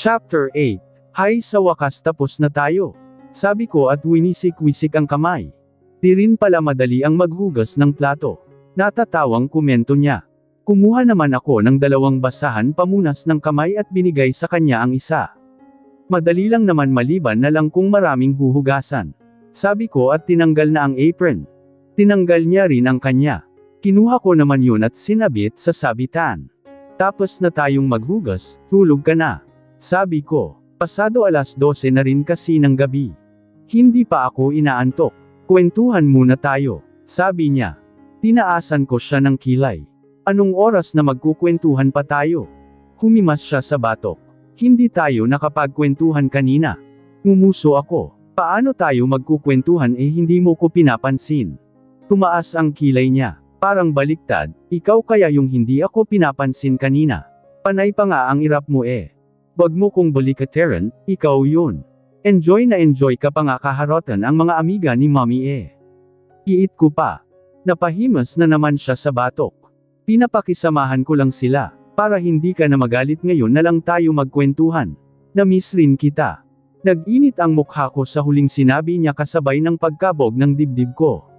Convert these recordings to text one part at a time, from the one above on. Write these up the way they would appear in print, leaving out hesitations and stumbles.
Chapter 8. Hay, sa wakas tapos na tayo. Sabi ko at winisik-wisik ang kamay. Di rin pala madali ang maghugas ng plato. Natatawang komento niya. Kumuha naman ako ng 2 basahan pamunas ng kamay at binigay sa kanya ang isa. Madali lang naman maliban na lang kung maraming huhugasan. Sabi ko at tinanggal na ang apron. Tinanggal niya rin ang kanya. Kinuha ko naman yun at sinabit sa sabitan. Tapos na tayong maghugas, tulog ka na. Sabi ko, pasado 12:00 na rin kasi ng gabi. Hindi pa ako inaantok. Kwentuhan muna tayo. Sabi niya. Tinaasan ko siya ng kilay. Anong oras na magkukwentuhan pa tayo? Humimas siya sa batok. Hindi tayo nakapagkwentuhan kanina. Ngumuso ako. Paano tayo magkukwentuhan hindi mo ko pinapansin? Tumaas ang kilay niya. Parang baliktad, ikaw kaya yung hindi ako pinapansin kanina. Panay pa nga ang irap mo Wag mo kong balikateran, ikaw yun. Enjoy na enjoy ka pa nga kaharotan ang mga amiga ni mommy Iit ko pa. Napahimas na naman siya sa batok. Pinapakisamahan ko lang sila, para hindi ka na magalit ngayon na lang tayo magkwentuhan. Namiss rin kita. Nag-init ang mukha ko sa huling sinabi niya kasabay ng pagkabog ng dibdib ko.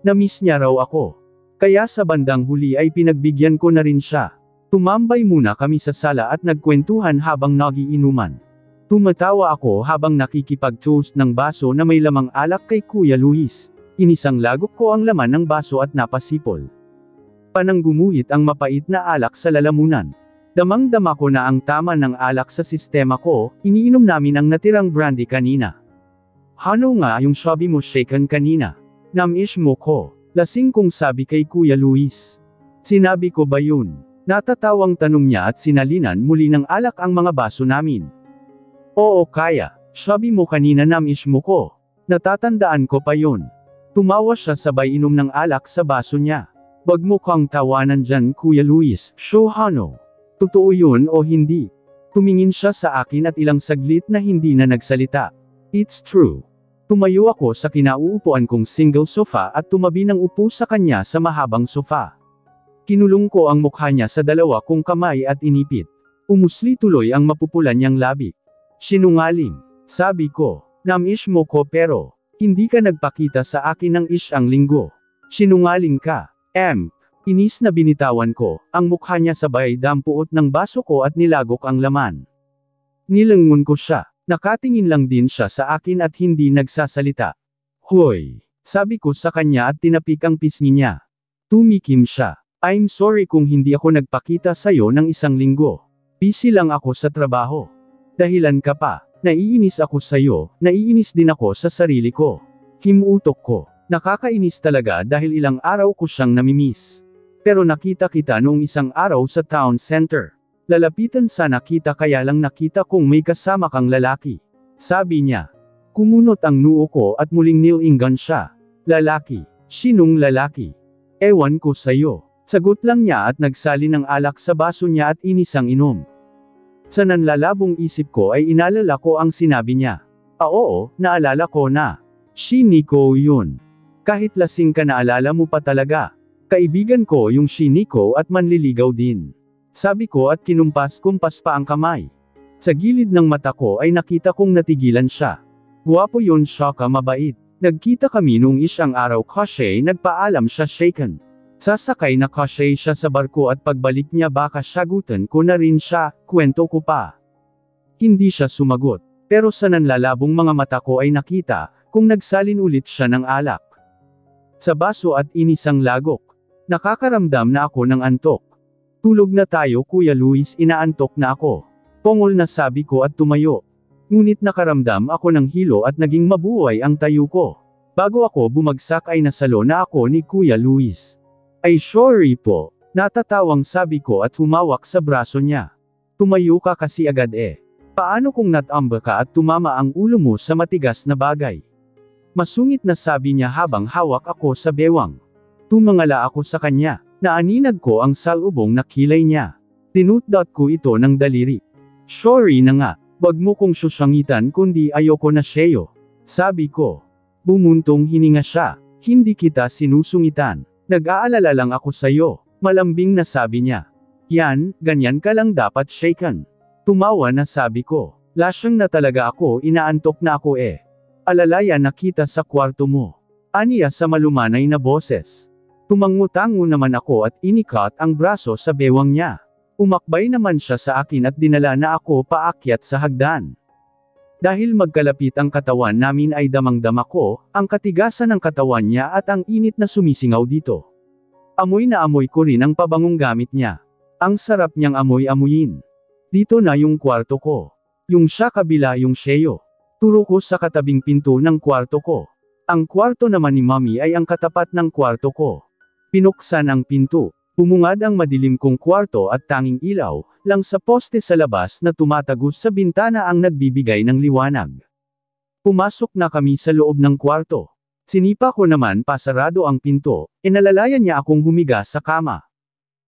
Namiss niya raw ako. Kaya sa bandang huli ay pinagbigyan ko na rin siya. Tumambay muna kami sa sala at nagkwentuhan habang nagiinuman. Tumatawa ako habang nakikipag-toast ng baso na may lamang alak kay Kuya Luis. Inisang lagok ko ang laman ng baso at napasipol. Pananggumuhit ang mapait na alak sa lalamunan. Damang-dama ko na ang tama ng alak sa sistema ko, iniinom namin ang natirang brandy kanina. Ano nga yung sabi mo shaken kanina? Namiss mo ko. Lasing kong sabi kay Kuya Luis. Sinabi ko ba yun? Natatawang tanong niya at sinalinan muli ng alak ang mga baso namin. Oo kaya, sabi mo kanina namiss mo ko. Natatandaan ko pa yun. Tumawa siya sabay inom ng alak sa baso niya. Wag mo kang tawanan dyan Kuya Luis, Shohano. Totoo yun o hindi? Tumingin siya sa akin at ilang saglit na hindi na nagsalita. It's true. Tumayo ako sa kinauupuan kong single sofa at tumabi ng upo sa kanya sa mahabang sofa. Kinulong ko ang mukha niya sa 2 kong kamay at inipit. Umusli tuloy ang mapupulan niyang labi. Sinungaling. Sabi ko, namiss mo ko pero, hindi ka nagpakita sa akin ng isyang linggo. Sinungaling ka. Inis na binitawan ko, ang mukha niya sabay dampuot ng baso ko at nilagok ang laman. Nilangon ko siya. Nakatingin lang din siya sa akin at hindi nagsasalita. Hoy! Sabi ko sa kanya at tinapik ang pisngi niya. Tumikim siya. I'm sorry kung hindi ako nagpakita sa'yo ng 1 linggo. Busy lang ako sa trabaho. Dahilan ka pa. Naiinis ako sa'yo, naiinis din ako sa sarili ko. Himutok ko. Nakakainis talaga dahil ilang araw ko siyang namimiss. Pero nakita kita noong 1 araw sa town center. Lalapitan sana kita kaya lang nakita kong may kasama kang lalaki. Sabi niya. Kumunot ang noo ko at muling nilingan siya. Lalaki. Sinong lalaki? Ewan ko sa'yo. Sagot lang niya at nagsali ng alak sa baso niya at inisang inom. Sa nanlalabong isip ko ay inalala ko ang sinabi niya. Oo, naalala ko na. Si Nico yun. Kahit lasing ka naalala mo pa talaga. Kaibigan ko yung si Nico at manliligaw din. Sabi ko at kinumpas-kumpas pa ang kamay. Sa gilid ng mata ko ay nakita kong natigilan siya. Guwapo yun siya ka mabait. Nagkita kami noong 1 araw kasi nagpaalam siya shaken. Sasakay na kasi siya sa barko at pagbalik niya baka sagutan ko na rin siya, kwento ko pa. Hindi siya sumagot. Pero sa nanlalabong mga mata ko ay nakita, kung nagsalin ulit siya ng alak. Sa baso at inisang lagok. Nakakaramdam na ako ng antok. Tulog na tayo Kuya Luis, inaantok na ako. Pongol na sabi ko at tumayo. Ngunit nakaramdam ako ng hilo at naging mabuhay ang tayo ko. Bago ako bumagsak ay nasalo na ako ni Kuya Luis. Ay sorry po, natatawang sabi ko at humawak sa braso niya. Tumayo ka kasi agad Paano kung natamba ka at tumama ang ulo mo sa matigas na bagay? Masungit na sabi niya habang hawak ako sa bewang. Tumangala ako sa kanya, naaninag ko ang salubong na kilay niya. Tinutdot ko ito ng daliri. Sorry na nga, wag mo kong susangitan kundi ayoko na seyo. Sabi ko. Bumuntong hininga siya, hindi kita sinusungitan. Nag-aalala lang ako sa'yo, malambing na sabi niya. Yan, ganyan ka lang dapat shaken. Tumawa na sabi ko. Lasyang na talaga ako, inaantok na ako eh. Alalaya na kita sa kwarto mo. Aniya sa malumanay na boses. Tumangutango naman ako at inikat ang braso sa bewang niya. Umakbay naman siya sa akin at dinala na ako paakyat sa hagdan. Dahil magkalapit ang katawan namin ay damang-dama ko, ang katigasan ng katawan niya at ang init na sumisingaw dito. Amoy na amoy ko rin ang pabangong gamit niya. Ang sarap niyang amoy-amuyin. Dito na yung kwarto ko. Yung siya kabila yung sheyo. Turo ko sa katabing pinto ng kwarto ko. Ang kwarto naman ni Mommy ay ang katapat ng kwarto ko. Pinuksan ang pinto. Pumungad ang madilim kong kwarto at tanging ilaw, lang sa poste sa labas na tumatagos sa bintana ang nagbibigay ng liwanag. Pumasok na kami sa loob ng kwarto. Sinipa ko naman pasarado ang pinto, inalalayan niya akong humiga sa kama.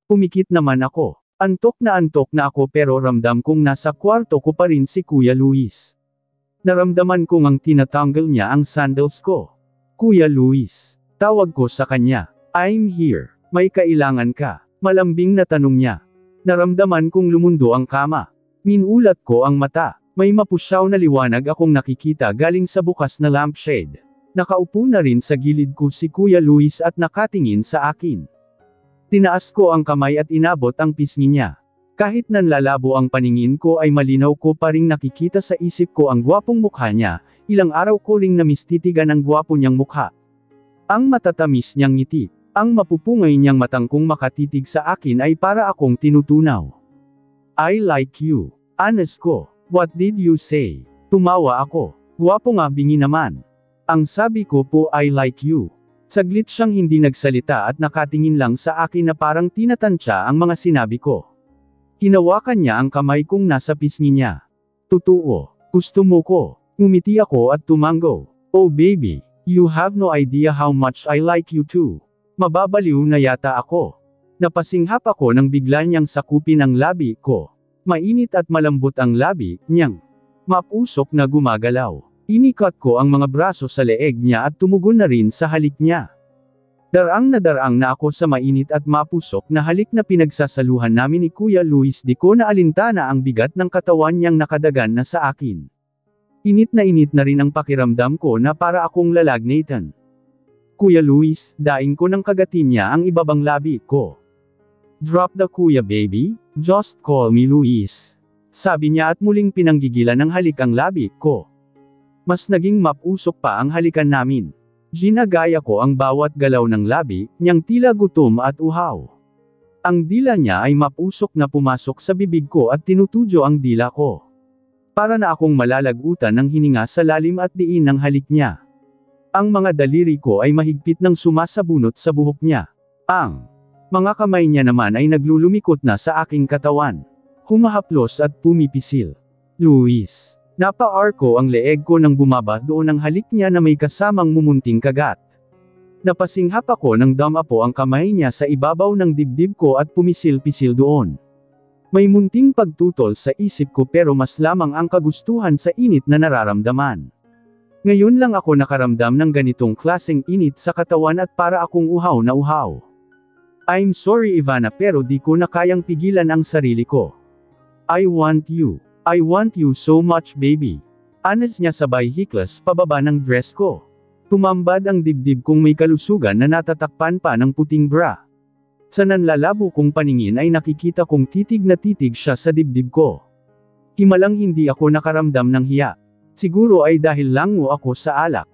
Pumikit naman ako. Antok na ako pero ramdam kong nasa kwarto ko pa rin si Kuya Luis. Naramdaman kong ang tinatanggal niya ang sandals ko. Kuya Luis. Tawag ko sa kanya. I'm here. May kailangan ka. Malambing na tanong niya. Naramdaman kong lumundo ang kama. Minulat ko ang mata. May mapusyaw na liwanag akong nakikita galing sa bukas na lampshade. Nakaupo na rin sa gilid ko si Kuya Luis at nakatingin sa akin. Tinaas ko ang kamay at inabot ang pisngi niya. Kahit nanlalabo ang paningin ko ay malinaw ko pa ring nakikita sa isip ko ang gwapong mukha niya, ilang araw ko ring namistitigan ang gwapo niyang mukha. Ang matatamis niyang ngiti, ang mapupungay niyang matang kung makatitig sa akin ay para akong tinutunaw. I like you. Honest ko. What did you say? Tumawa ako. Gwapo nga bingi naman. Ang sabi ko po I like you. Saglit siyang hindi nagsalita at nakatingin lang sa akin na parang tinatansya ang mga sinabi ko. Hinawakan niya ang kamay kong nasa pisngi niya. Totoo. Gusto mo ko. Ngumiti ako at tumango. Oh baby, you have no idea how much I like you too. Mababaliw na yata ako. Napasinghap ako nang bigla niyang sakupin ang labi ko. Mainit at malambot ang labi niyang. Mapusok na gumagalaw. Inikat ko ang mga braso sa leeg niya at tumugon na rin sa halik niya. Daraang na ako sa mainit at mapusok na halik na pinagsasaluhan namin ni Kuya Luis. Di ko na alintana ang bigat ng katawan niyang nakadagan na sa akin. Init na rin ang pakiramdam ko na para akong lalagnatan. Kuya Luis, daing ko ng kagatin niya ang ibabang labi ko. Drop the kuya baby, just call me Luis. Sabi niya at muling pinanggigilan ng halik ang labi ko. Mas naging mapusok pa ang halikan namin. Ginagaya ko ang bawat galaw ng labi, niyang tila gutom at uhaw. Ang dila niya ay mapusok na pumasok sa bibig ko at tinutudyo ang dila ko. Para na akong malalagutan ng hininga sa lalim at diin ng halik niya. Ang mga daliri ko ay mahigpit ng sumasabunot sa buhok niya. Ang mga kamay niya naman ay naglulumikot na sa aking katawan. Humahaplos at pumipisil. Luis. Napa-arko ang leeg ko nang bumaba doon ang halik niya na may kasamang mumunting kagat. Napasinghap ako nang damapo ang kamay niya sa ibabaw ng dibdib ko at pumisil-pisil doon. May munting pagtutol sa isip ko pero mas lamang ang kagustuhan sa init na nararamdaman. Ngayon lang ako nakaramdam ng ganitong klaseng init sa katawan at para akong uhaw na uhaw. I'm sorry Ivana pero di ko na kayang pigilan ang sarili ko. I want you. I want you so much baby. Anas niya sabay hiklas pababa ng dress ko. Tumambad ang dibdib kong may kalusugan na natatakpan pa ng puting bra. Sa nanlalabo kong paningin ay nakikita kong titig na titig siya sa dibdib ko. Himalang hindi ako nakaramdam ng hiya. Siguro ay dahil lango ako sa alak.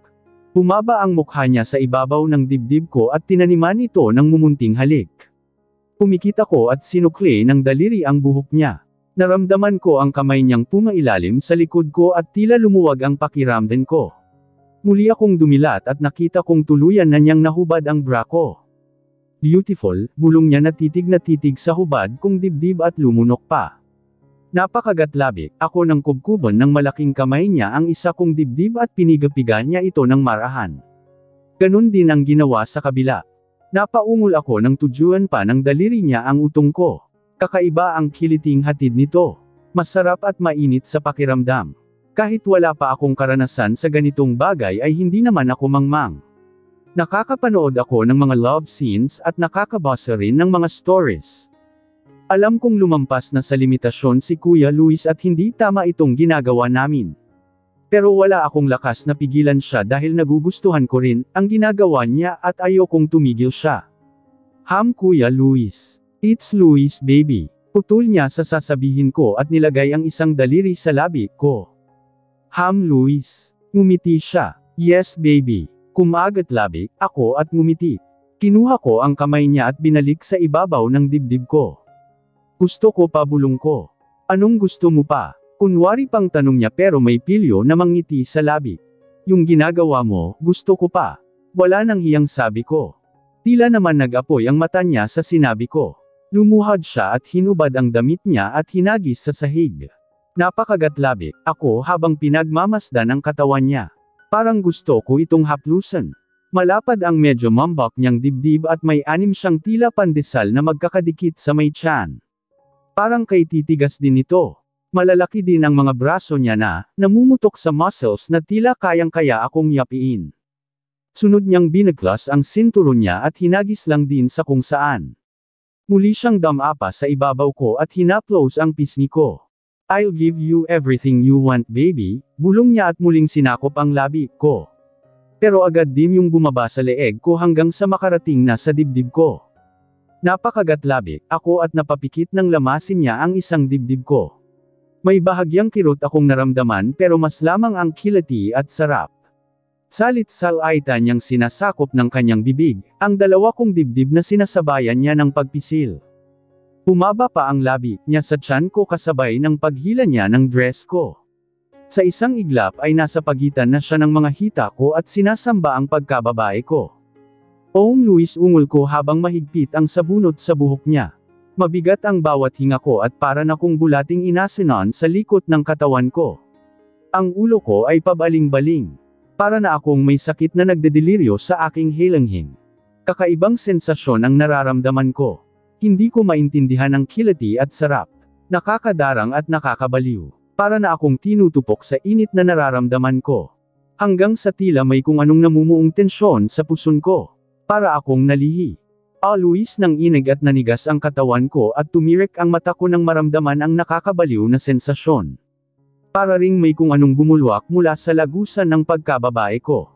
Bumaba ang mukha niya sa ibabaw ng dibdib ko at tinaniman ito ng mumunting halik. Pumikit ako at sinukli ng daliri ang buhok niya. Naramdaman ko ang kamay niyang pumailalim sa likod ko at tila lumuwag ang pakiramdam ko. Muli akong dumilat at nakita kong tuluyan na niyang nahubad ang bra ko. Beautiful, bulong niya na titig sa hubad kong dibdib at lumunok pa. Napakagatlabi, ako ng kubkuban ng malaking kamay niya ang isa kong dibdib at pinigapigan niya ito ng marahan. Ganun din ang ginawa sa kabila. Napaungol ako nang tujuan pa ng daliri niya ang utong ko. Kakaiba ang kiliting hatid nito. Masarap at mainit sa pakiramdam. Kahit wala pa akong karanasan sa ganitong bagay ay hindi naman ako mangmang. Nakakapanood ako ng mga love scenes at nakakabasa rin ng mga stories. Alam kong lumampas na sa limitasyon si Kuya Luis at hindi tama itong ginagawa namin. Pero wala akong lakas na pigilan siya dahil nagugustuhan ko rin ang ginagawa niya at ayokong tumigil siya. Kuya Luis. It's Luis baby. Putol niya sa sasabihin ko at nilagay ang isang daliri sa labi ko. Luis. Ngumiti siya. Yes baby. Kumagat labi ako at ngumiti. Kinuha ko ang kamay niya at binalik sa ibabaw ng dibdib ko. Gusto ko pa bulong ko. Anong gusto mo pa? Kunwari pang tanong niya pero may pilyo na mangiti sa labi. Yung ginagawa mo, gusto ko pa. Wala nang hiyang sabi ko. Tila naman nag-apoy ang mata niya sa sinabi ko. Lumuhad siya at hinubad ang damit niya at hinagis sa sahig. Napakagatlabi ako habang pinagmamasdan ang katawan niya. Parang gusto ko itong haplusan. Malapad ang medyo mambak niyang dibdib at may anim siyang tila pandesal na magkakadikit sa may tiyan. Parang kay titigas din ito. Malalaki din ang mga braso niya na namumutok sa muscles na tila kayang-kaya akong yapiin. Sunod niyang binaglas ang sinturon niya at hinagis lang din sa kung saan. Muli siyang damapa sa ibabaw ko at hinaplos ang pisngi ko. I'll give you everything you want baby, bulong niya at muling sinakop ang labi ko. Pero agad din yung bumaba sa leeg ko hanggang sa makarating na sa dibdib ko. Napakagatlabi ako at napapikit ng lamasin niya ang isang dibdib ko. May bahagyang kirot akong naramdaman pero mas lamang ang kilati at sarap. Salit-salaitan niyang sinasakop ng kanyang bibig, ang dalawa kong dibdib na sinasabayan niya ng pagpisil. Bumaba pa ang labi niya sa tiyan ko kasabay ng paghila niya ng dress ko. Sa isang iglap ay nasa pagitan na siya ng mga hita ko at sinasamba ang pagkababae ko. Luis ungol ko habang mahigpit ang sabunot sa buhok niya. Mabigat ang bawat hinga ko at para na kung bulating inasinan sa likod ng katawan ko. Ang ulo ko ay pabaling-baling. Para na akong may sakit na nagdedeliryo sa aking hilanghing. Kakaibang sensasyon ang nararamdaman ko. Hindi ko maintindihan ang kilati at sarap. Nakakadarang at nakakabaliw. Para na akong tinutupok sa init na nararamdaman ko. Hanggang sa tila may kung anong namumuong tensyon sa puson ko. Para akong nalihi. Luis nang inig at nanigas ang katawan ko at tumirik ang mata ko nang maramdaman ang nakakabaliw na sensasyon. Para ring may kung anong bumulwak mula sa lagusan ng pagkababae ko.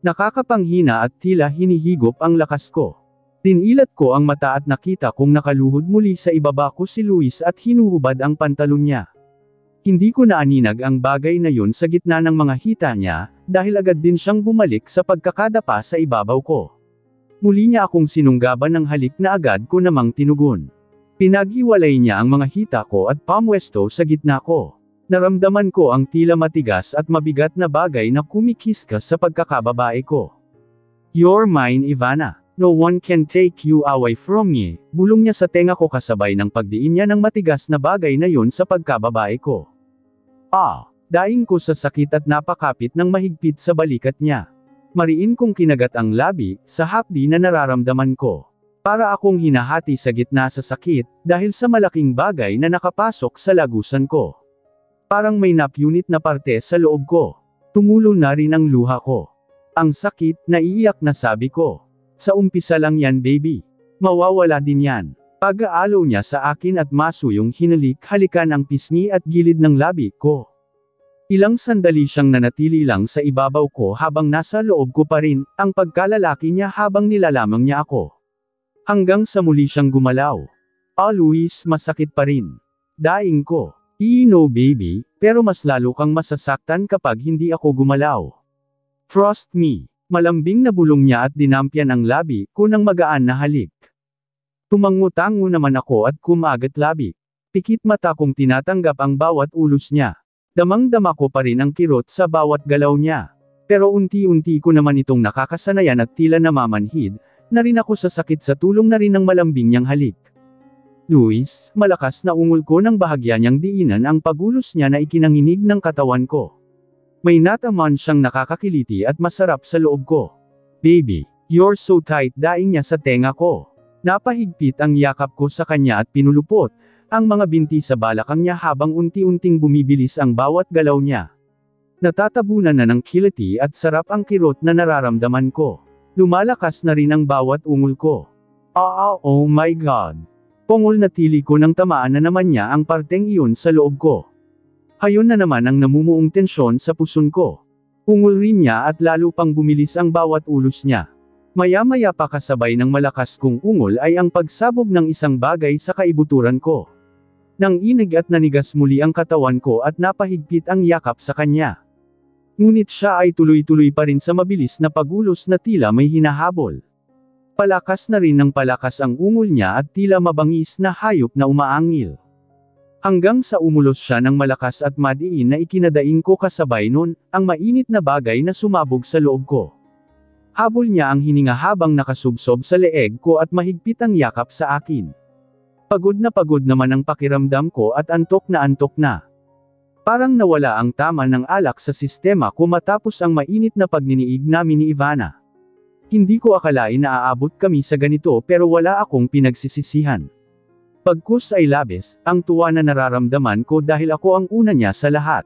Nakakapanghina at tila hinihigop ang lakas ko. Tinilat ko ang mata at nakita kong nakaluhod muli sa ibaba ko si Luis at hinuhubad ang pantalon niya. Hindi ko naaninag ang bagay na yun sa gitna ng mga hita niya, dahil agad din siyang bumalik sa pagkakadapa sa ibabaw ko. Muli niya akong sinunggaban ng halik na agad ko namang tinugon. Pinaghiwalay niya ang mga hita ko at pamwesto sa gitna ko. Naramdaman ko ang tila matigas at mabigat na bagay na kumikiskas sa pagkakababae ko. You're mine Ivana. No one can take you away from me, bulong niya sa tenga ko kasabay ng pagdiin niya ng matigas na bagay na yun sa pagkababae ko. Daing ko sa sakit at napakapit ng mahigpit sa balikat niya. Mariin kong kinagat ang labi, sa hapdi na nararamdaman ko. Para akong hinahati sa gitna sa sakit, dahil sa malaking bagay na nakapasok sa lagusan ko. Parang may napunit na parte sa loob ko. Tumulo na rin ang luha ko. Ang sakit, naiiyak na sabi ko. Sa umpisa lang yan baby. Mawawala din yan. Pag-aalaw niya sa akin at masuyong hinalik-halikan ang pisngi at gilid ng labi ko. Ilang sandali siyang nanatili lang sa ibabaw ko habang nasa loob ko pa rin, ang pagkalalaki niya habang nilalamang niya ako. Hanggang sa muli siyang gumalaw. Luis, masakit pa rin. Daing ko. No baby, pero mas lalo kang masasaktan kapag hindi ako gumalaw. Trust me. Malambing na bulong niya at dinampyan ang labi ko ng magaan na halik. Tumango-tango naman ako at kumagat labi. Pikit mata kong tinatanggap ang bawat ulos niya. Damang-dama ko pa rin ang kirot sa bawat galaw niya. Pero unti-unti ko naman itong nakakasanayan at tila namamanhid, na rin ako sa sakit sa tulong na rin ng malambing niyang halik. Luis, malakas na ungol ko ng bahagya niyang diinan ang pagulos niya na ikinanginig ng katawan ko. May nataman siyang nakakakiliti at masarap sa loob ko. Baby, you're so tight, daing niya sa tenga ko. Napahigpit ang yakap ko sa kanya at pinulupot ang mga binti sa balakang niya habang unti-unting bumibilis ang bawat galaw niya. Natatabunan na ng kiliti at sarap ang kirot na nararamdaman ko. Lumalakas na rin ang bawat ungol ko. Oh my God! Pongol na tili ko nang tamaan na naman niya ang parteng iyon sa loob ko. Hayon na naman ang namumuong tensyon sa puson ko. Ungol rin niya at lalo pang bumilis ang bawat ulos niya. Maya-maya pa kasabay ng malakas kong ungol ay ang pagsabog ng isang bagay sa kaibuturan ko. Nang inig at nanigas muli ang katawan ko at napahigpit ang yakap sa kanya. Ngunit siya ay tuloy-tuloy pa rin sa mabilis na pagulos na tila may hinahabol. Palakas na rin ng palakas ang ungol niya at tila mabangis na hayop na umaangil. Hanggang sa umulos siya ng malakas at madiin na ikinadaing ko kasabay nun, ang mainit na bagay na sumabog sa loob ko. Habol niya ang hininga habang nakasubsob sa leeg ko at mahigpit ang yakap sa akin. Pagod naman ang pakiramdam ko at antok na. Parang nawala ang tama ng alak sa sistema ko matapos ang mainit na pagniniig namin ni Ivana. Hindi ko akalain na aabot kami sa ganito pero wala akong pinagsisisihan. Pagkus ay labis, ang tuwa na nararamdaman ko dahil ako ang una niya sa lahat.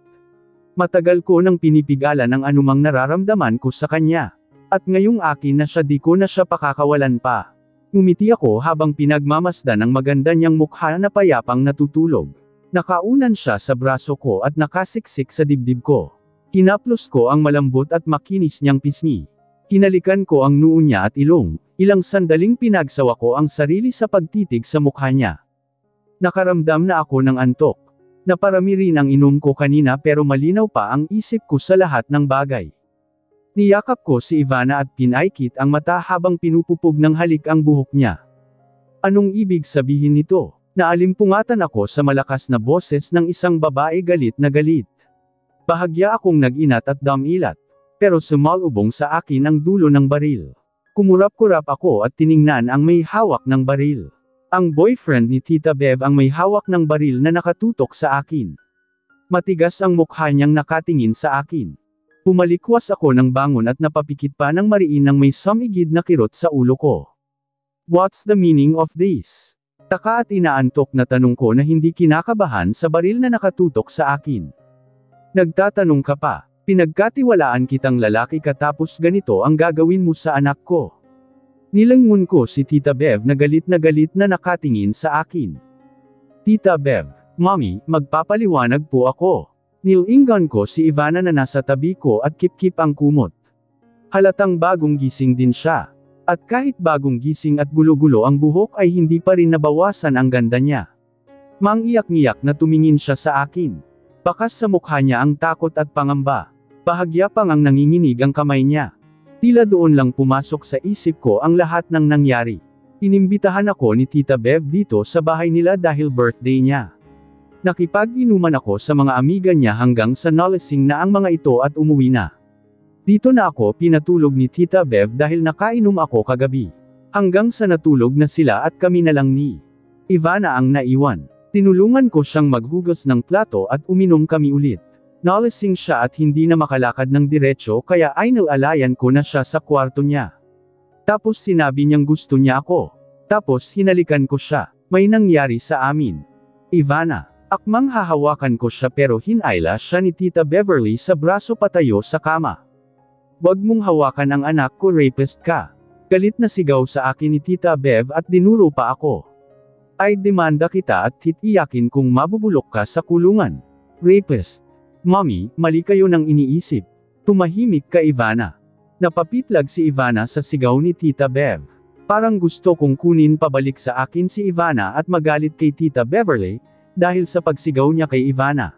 Matagal ko nang pinipigalan ang anumang nararamdaman ko sa kanya. At ngayong akin na siya di ko na siya pakakawalan pa. Ngumiti ako habang pinagmamasdan ang maganda niyang mukha na payapang natutulog. Nakaunan siya sa braso ko at nakasiksik sa dibdib ko. Hinaplos ko ang malambot at makinis niyang pisngi. Hinalikan ko ang noo niya at ilong, ilang sandaling pinagsawa ko ang sarili sa pagtitig sa mukha niya. Nakaramdam na ako ng antok. Naparami rin ang inom ko kanina pero malinaw pa ang isip ko sa lahat ng bagay. Niyakap ko si Ivana at pinaikit ang mata habang pinupupog ng halik ang buhok niya. Anong ibig sabihin nito? Naalimpungatan ako sa malakas na boses ng isang babae galit na galit. Bahagya akong nag-inat at damilat. Pero sumalubong sa akin ang dulo ng baril. Kumurap-kurap ako at tiningnan ang may hawak ng baril. Ang boyfriend ni Tita Bev ang may hawak ng baril na nakatutok sa akin. Matigas ang mukha niyang nakatingin sa akin. Pumalikwas ako ng bangon at napapikit pa ng mariin ng may samigid na kirot sa ulo ko. What's the meaning of this? Taka at inaantok na tanong ko na hindi kinakabahan sa baril na nakatutok sa akin. Nagtatanong ka pa. Pinagkatiwalaan kitang lalaki ka tapos ganito ang gagawin mo sa anak ko. Nilangon ko si Tita Bev na galit na nakatingin sa akin. Tita Bev, Mommy, magpapaliwanag po ako. Nilingan ko si Ivana na nasa tabi ko at kip-kip ang kumot. Halatang bagong gising din siya. At kahit bagong gising at gulo-gulo ang buhok ay hindi pa rin nabawasan ang ganda niya. Mangiyak-ngiyak na tumingin siya sa akin. Bakas sa mukha niya ang takot at pangamba. Bahagya pang ang nanginginig ang kamay niya. Tila doon lang pumasok sa isip ko ang lahat ng nangyari. Inimbitahan ako ni Tita Bev dito sa bahay nila dahil birthday niya. Nakipag-inuman ako sa mga amiga niya hanggang sa nalasing na ang mga ito at umuwi na. Dito na ako pinatulog ni Tita Bev dahil nakainom ako kagabi. Hanggang sa natulog na sila at kami na lang ni Ivana ang naiwan. Tinulungan ko siyang maghugas ng plato at uminom kami ulit. Nalasing siya at hindi na makalakad ng diretso kaya ay nalalayan ko na siya sa kwarto niya. Tapos sinabi niyang gusto niya ako. Tapos hinalikan ko siya. May nangyari sa amin. Ivana. Akmang hahawakan ko siya pero hinayla siya ni Tita Beverly sa braso patayo sa kama. Wag mong hawakan ang anak ko, rapist ka. Galit na sigaw sa akin ni Tita Bev at dinuro pa ako. Ay demanda kita at titiyakin kung mabubulok ka sa kulungan. Rapist. Mommy, mali kayo nang iniisip. Tumahimik ka Ivana. Napapitlag si Ivana sa sigaw ni Tita Bev. Parang gusto kong kunin pabalik sa akin si Ivana at magalit kay Tita Beverly, dahil sa pagsigaw niya kay Ivana.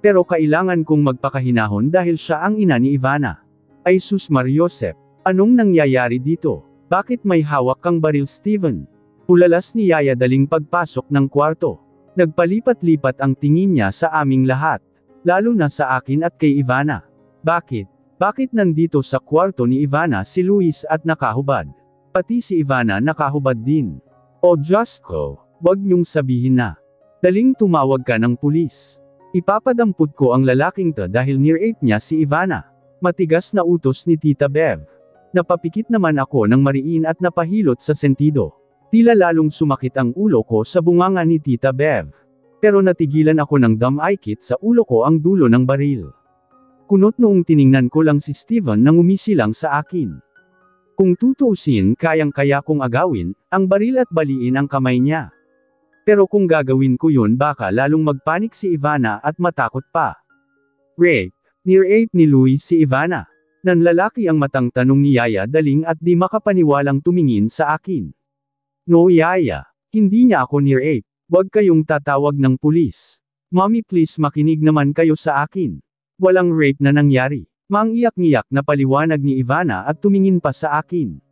Pero kailangan kong magpakahinahon dahil siya ang ina ni Ivana. Ay sus Mariosep, anong nangyayari dito? Bakit may hawak kang baril Steven? Ulalas ni Yaya daling pagpasok ng kwarto. Nagpalipat-lipat ang tingin niya sa aming lahat. Lalo na sa akin at kay Ivana. Bakit? Bakit nandito sa kwarto ni Ivana si Luis at nakahubad? Pati si Ivana nakahubad din. O Diyos ko, wag niyong sabihin na. Daling tumawag ka ng pulis. Ipapadampot ko ang lalaking to dahil near-rape niya si Ivana. Matigas na utos ni Tita Bev. Napapikit naman ako ng mariin at napahilot sa sentido. Tila lalong sumakit ang ulo ko sa bunganga ni Tita Bev. Pero natigilan ako ng dam-aikit sa ulo ko ang dulo ng baril. Kunot noong tiningnan ko lang si Steven nang umisilang sa akin. Kung tutuusin kayang-kaya kong agawin, ang baril at baliin ang kamay niya. Pero kung gagawin ko yun baka lalong magpanik si Ivana at matakot pa. Rape. Ni-rape ni Louie si Ivana. Nanlalaki ang matang tanong ni Yaya Daling at di makapaniwalang tumingin sa akin. No Yaya. Hindi niya ako ni-rape. Huwag kayong tatawag ng pulis. Mommy please makinig naman kayo sa akin. Walang rape na nangyari. Mangiyak-ngiyak na paliwanag ni Ivana at tumingin pa sa akin.